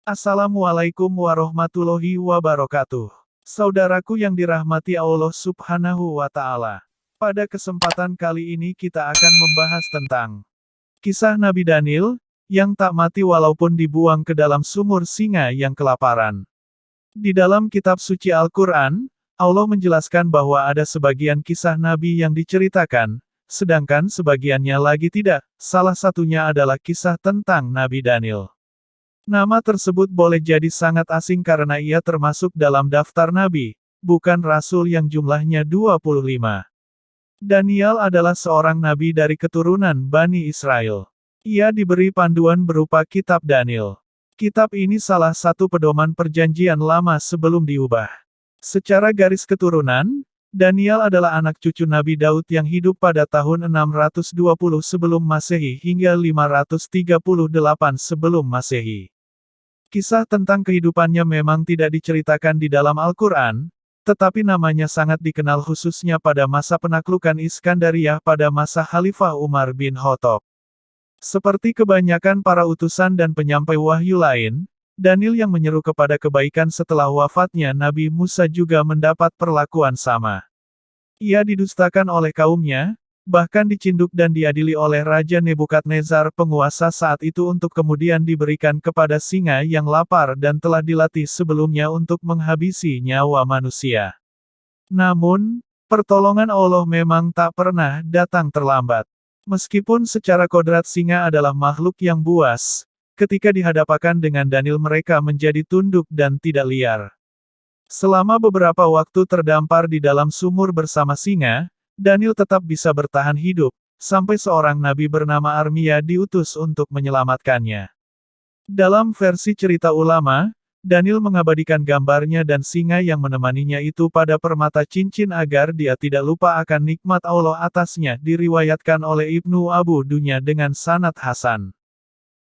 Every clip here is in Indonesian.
Assalamualaikum warahmatullahi wabarakatuh. Saudaraku yang dirahmati Allah Subhanahu wa Ta'ala. Pada kesempatan kali ini kita akan membahas tentang kisah Nabi Daniel yang tak mati walaupun dibuang ke dalam sumur singa yang kelaparan. Di dalam kitab suci Al-Quran, Allah menjelaskan bahwa ada sebagian kisah Nabi yang diceritakan, sedangkan sebagiannya lagi tidak. Salah satunya adalah kisah tentang Nabi Daniel. Nama tersebut boleh jadi sangat asing karena ia termasuk dalam daftar nabi, bukan rasul yang jumlahnya 25. Daniel adalah seorang nabi dari keturunan Bani Israel. Ia diberi panduan berupa kitab Daniel. Kitab ini salah satu pedoman perjanjian lama sebelum diubah. Secara garis keturunan, Daniel adalah anak cucu Nabi Daud yang hidup pada tahun 620 sebelum Masehi hingga 538 sebelum Masehi. Kisah tentang kehidupannya memang tidak diceritakan di dalam Al-Quran, tetapi namanya sangat dikenal khususnya pada masa penaklukan Iskandariyah pada masa Khalifah Umar bin Khattab. Seperti kebanyakan para utusan dan penyampai wahyu lain, Daniel yang menyeru kepada kebaikan setelah wafatnya Nabi Musa juga mendapat perlakuan sama. Ia didustakan oleh kaumnya, bahkan dicinduk dan diadili oleh Raja Nebukadnezar penguasa saat itu untuk kemudian diberikan kepada singa yang lapar dan telah dilatih sebelumnya untuk menghabisi nyawa manusia. Namun, pertolongan Allah memang tak pernah datang terlambat. Meskipun secara kodrat singa adalah makhluk yang buas, ketika dihadapkan dengan Daniel mereka menjadi tunduk dan tidak liar. Selama beberapa waktu terdampar di dalam sumur bersama singa, Daniel tetap bisa bertahan hidup, sampai seorang nabi bernama Armia diutus untuk menyelamatkannya. Dalam versi cerita ulama, Daniel mengabadikan gambarnya dan singa yang menemaninya itu pada permata cincin agar dia tidak lupa akan nikmat Allah atasnya, diriwayatkan oleh Ibnu Abu Dunya dengan sanad hasan.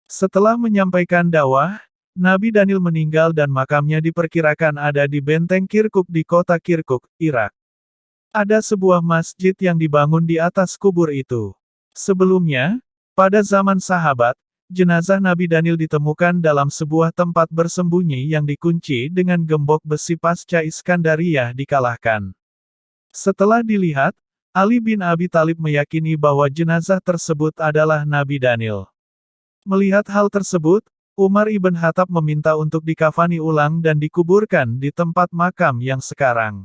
Setelah menyampaikan dakwah, Nabi Daniel meninggal dan makamnya diperkirakan ada di benteng Kirkuk di kota Kirkuk, Irak. Ada sebuah masjid yang dibangun di atas kubur itu. Sebelumnya, pada zaman sahabat, jenazah Nabi Daniel ditemukan dalam sebuah tempat bersembunyi yang dikunci dengan gembok besi pasca Iskandariyah dikalahkan. Setelah dilihat, Ali bin Abi Thalib meyakini bahwa jenazah tersebut adalah Nabi Daniel. Melihat hal tersebut, Umar ibn Khattab meminta untuk dikafani ulang dan dikuburkan di tempat makam yang sekarang.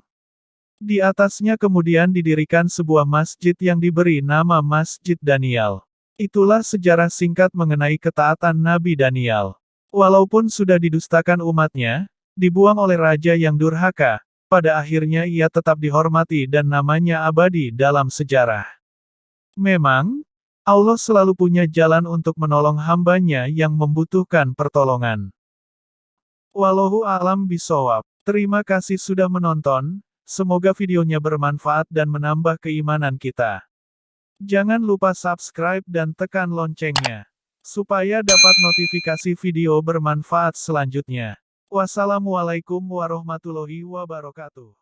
Di atasnya kemudian didirikan sebuah masjid yang diberi nama Masjid Daniel. Itulah sejarah singkat mengenai ketaatan Nabi Daniel. Walaupun sudah didustakan umatnya, dibuang oleh raja yang durhaka, pada akhirnya ia tetap dihormati dan namanya abadi dalam sejarah. Memang, Allah selalu punya jalan untuk menolong hambanya yang membutuhkan pertolongan. Wallahu a'lam bishawab. Terima kasih sudah menonton. Semoga videonya bermanfaat dan menambah keimanan kita. Jangan lupa subscribe dan tekan loncengnya, supaya dapat notifikasi video bermanfaat selanjutnya. Wassalamualaikum warahmatullahi wabarakatuh.